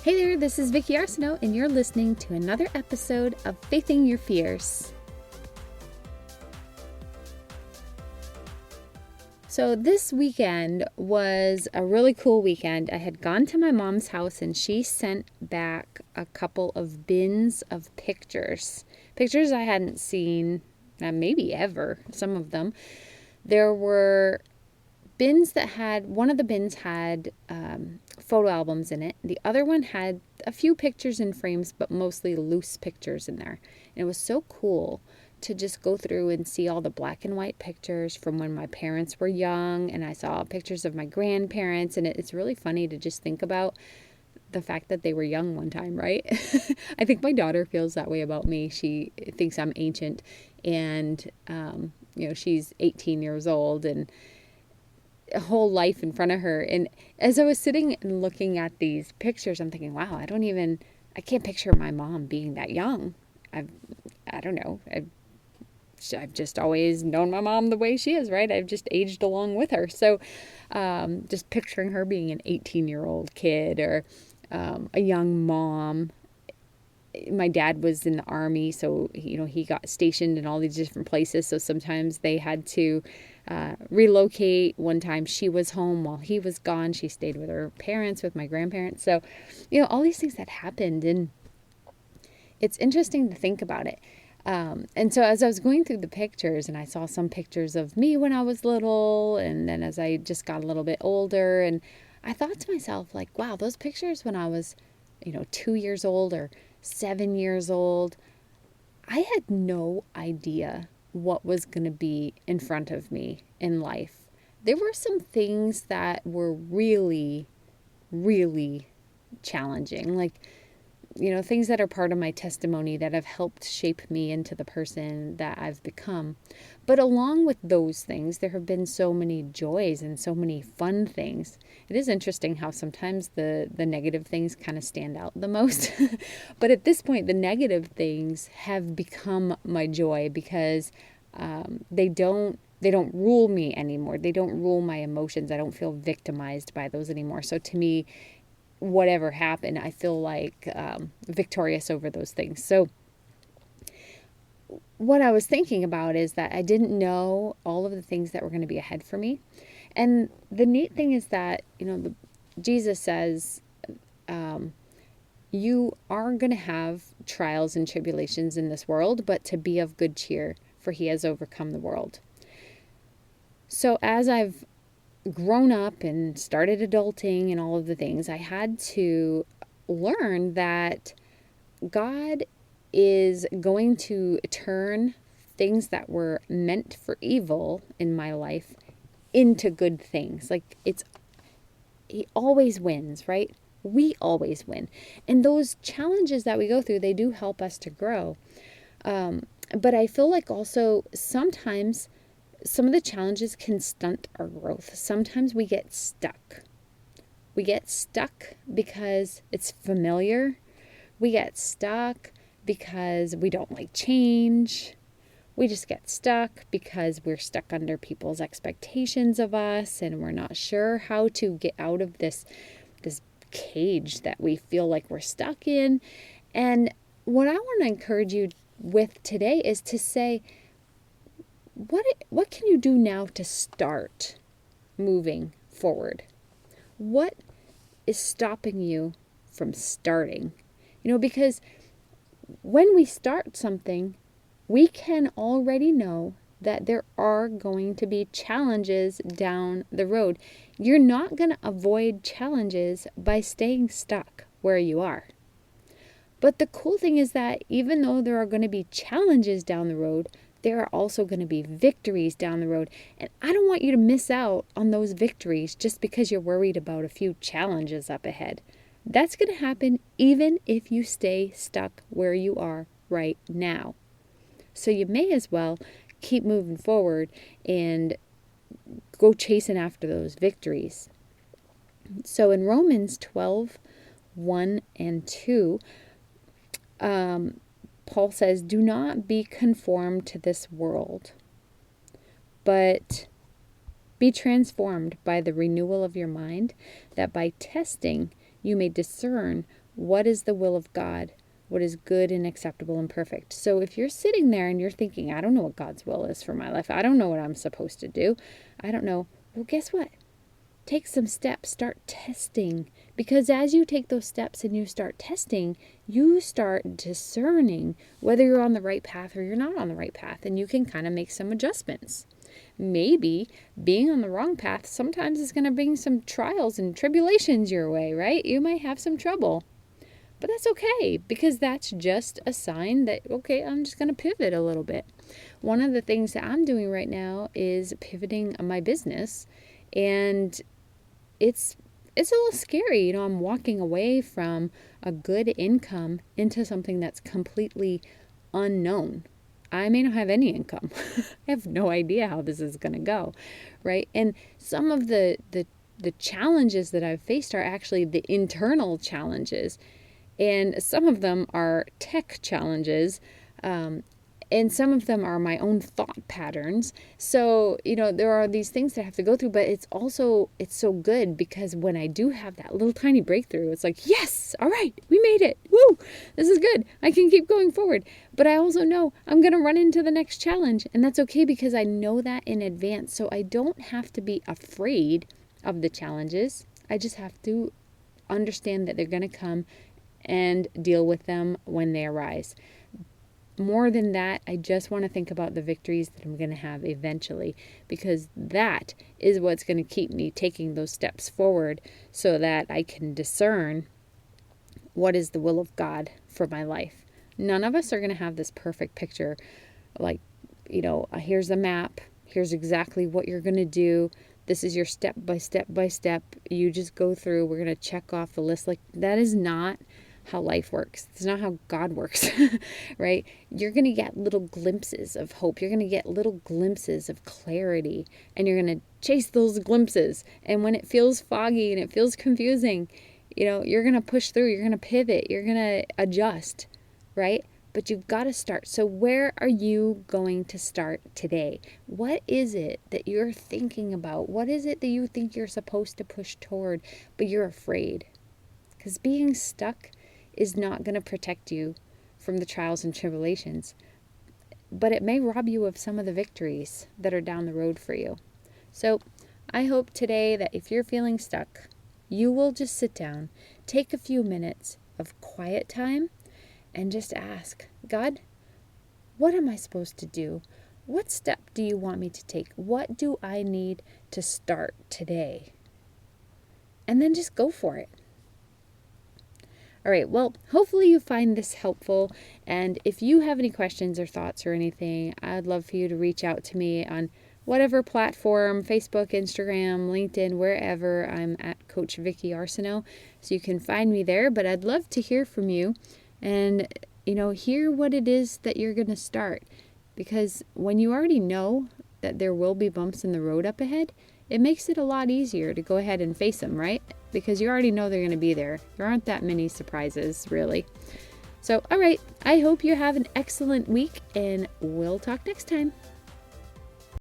Hey there, this is Vicki Arsenault, and you're listening to another episode of Facing Your Fears. So this weekend was a really cool weekend. I had gone to my mom's house and she sent back a couple of bins of pictures. Pictures I hadn't seen, maybe ever, some of them. There were bins that had, one of the bins had photo albums in it. The other one had a few pictures in frames, but mostly loose pictures in there. And it was so cool to just go through and see all the black and white pictures from when my parents were young. And I saw pictures of my grandparents. And it's really funny to just think about the fact that they were young one time, right? I think my daughter feels that way about me. She thinks I'm ancient. And, she's 18 years old and a whole life in front of her. And as I was sitting and looking at these pictures, I'm thinking, wow, I can't picture my mom being that young. I don't know. I've just always known my mom the way she is, right? I've just aged along with her. So just picturing her being an 18-year-old kid or a young mom. My dad was in the Army, so he got stationed in all these different places. So sometimes they had to relocate. One time she was home while he was gone. She stayed with her parents, with my grandparents. So, all these things that happened, and it's interesting to think about it. And so as I was going through the pictures, and I saw some pictures of me when I was little, and then as I just got a little bit older, and I thought to myself, like, wow, those pictures when I was, 2 years old or 7 years old, I had no idea what was going to be in front of me in life. There were some things that were really, really challenging, like, things that are part of my testimony that have helped shape me into the person that I've become. But along with those things, there have been so many joys and so many fun things. It is interesting how sometimes the negative things kind of stand out the most. But at this point, the negative things have become my joy because they don't rule me anymore. They don't rule my emotions. I don't feel victimized by those anymore. So to me, whatever happened, I feel like victorious over those things. So what I was thinking about is that I didn't know all of the things that were going to be ahead for me. And the neat thing is that, Jesus says, you are going to have trials and tribulations in this world, but to be of good cheer, for he has overcome the world. So as I've grown up and started adulting and all of the things, I had to learn that God is going to turn things that were meant for evil in my life into good things. Like he always wins, right? We always win. And those challenges that we go through, they do help us to grow. But I feel like also sometimes some of the challenges can stunt our growth. Sometimes we get stuck. We get stuck because it's familiar. We get stuck because we don't like change. We just get stuck because we're stuck under people's expectations of us and we're not sure how to get out of this cage that we feel like we're stuck in. And what I want to encourage you with today is to say, what can you do now to start moving forward? What is stopping you from starting? Because when we start something, we can already know that there are going to be challenges down the road. You're not going to avoid challenges by staying stuck where you are. But the cool thing is that even though there are going to be challenges down the road, there are also going to be victories down the road. And I don't want you to miss out on those victories just because you're worried about a few challenges up ahead. That's going to happen even if you stay stuck where you are right now. So you may as well keep moving forward and go chasing after those victories. So in Romans 12:1 and 2, Paul says, do not be conformed to this world, but be transformed by the renewal of your mind, that by testing you may discern what is the will of God? What is good and acceptable and perfect? So if you're sitting there and you're thinking, I don't know what God's will is for my life. I don't know what I'm supposed to do. I don't know. Well, guess what? Take some steps, start testing. Because as you take those steps and you start testing, you start discerning whether you're on the right path or you're not on the right path. And you can kind of make some adjustments. Maybe being on the wrong path sometimes is going to bring some trials and tribulations your way, right? You might have some trouble. But that's okay, because that's just a sign that, okay, I'm just going to pivot a little bit. One of the things that I'm doing right now is pivoting my business. And it's a little scary. I'm walking away from a good income into something that's completely unknown. I may not have any income. I have no idea how this is going to go, right? And some of the challenges that I've faced are actually the internal challenges. And some of them are tech challenges. And some of them are my own thought patterns. So, there are these things that I have to go through, but it's so good because when I do have that little tiny breakthrough, it's like, yes, all right, we made it. Woo, this is good. I can keep going forward. But I also know I'm going to run into the next challenge, and that's okay because I know that in advance. So I don't have to be afraid of the challenges. I just have to understand that they're going to come and deal with them when they arise. More than that, I just want to think about the victories that I'm going to have eventually, because that is what's going to keep me taking those steps forward so that I can discern what is the will of God for my life. None of us are going to have this perfect picture. Like, here's a map. Here's exactly what you're going to do. This is your step by step. You just go through. We're going to check off the list. Like, that is not how life works. It's not how God works, right? You're going to get little glimpses of hope. You're going to get little glimpses of clarity, and you're going to chase those glimpses. And when it feels foggy and it feels confusing, you're going to push through. You're going to pivot. You're going to adjust, right? But you've got to start. So where are you going to start today? What is it that you're thinking about? What is it that you think you're supposed to push toward, but you're afraid? Because being stuck is not going to protect you from the trials and tribulations, but it may rob you of some of the victories that are down the road for you. So I hope today that if you're feeling stuck, you will just sit down, take a few minutes of quiet time, and just ask, God, what am I supposed to do? What step do you want me to take? What do I need to start today? And then just go for it. All right, well, hopefully you find this helpful. And if you have any questions or thoughts or anything, I'd love for you to reach out to me on whatever platform, Facebook, Instagram, LinkedIn, wherever. I'm at Coach Vicki Arsenault. So you can find me there. But I'd love to hear from you and, hear what it is that you're going to start. Because when you already know that there will be bumps in the road up ahead, it makes it a lot easier to go ahead and face them, right? Because you already know they're going to be there. There aren't that many surprises, really. So, all right, I hope you have an excellent week, and we'll talk next time.